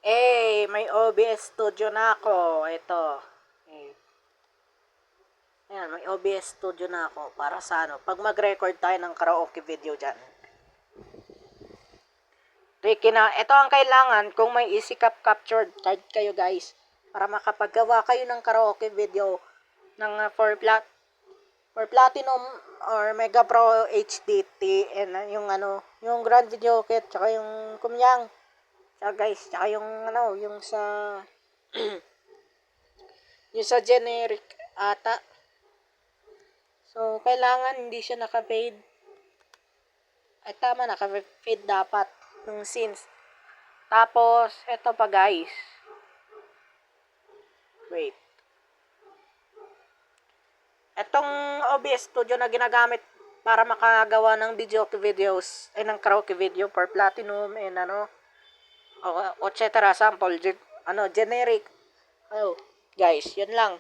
May OBS Studio na ako. Ito. Ayan, may OBS Studio na ako para sa pag mag-record tayo ng karaoke video dyan. Ito ang kailangan kung may EasyCap captured card kayo guys para makapaggawa kayo ng karaoke video ng for Platinum or Mega Pro HDT and yung Grand Video Kit tsaka yung Kumyang. Tsaka guys, tsaka yung sa yung sa generic ata. So, kailangan hindi siya naka-fade. Ay, tama, naka-fade dapat yung scenes. Tapos, eto pa guys. Wait. Etong OBS Studio na ginagamit para makagawa ng videos, ay ng karaoke video for Platinum and etc. sample, generic. Guys, yan lang.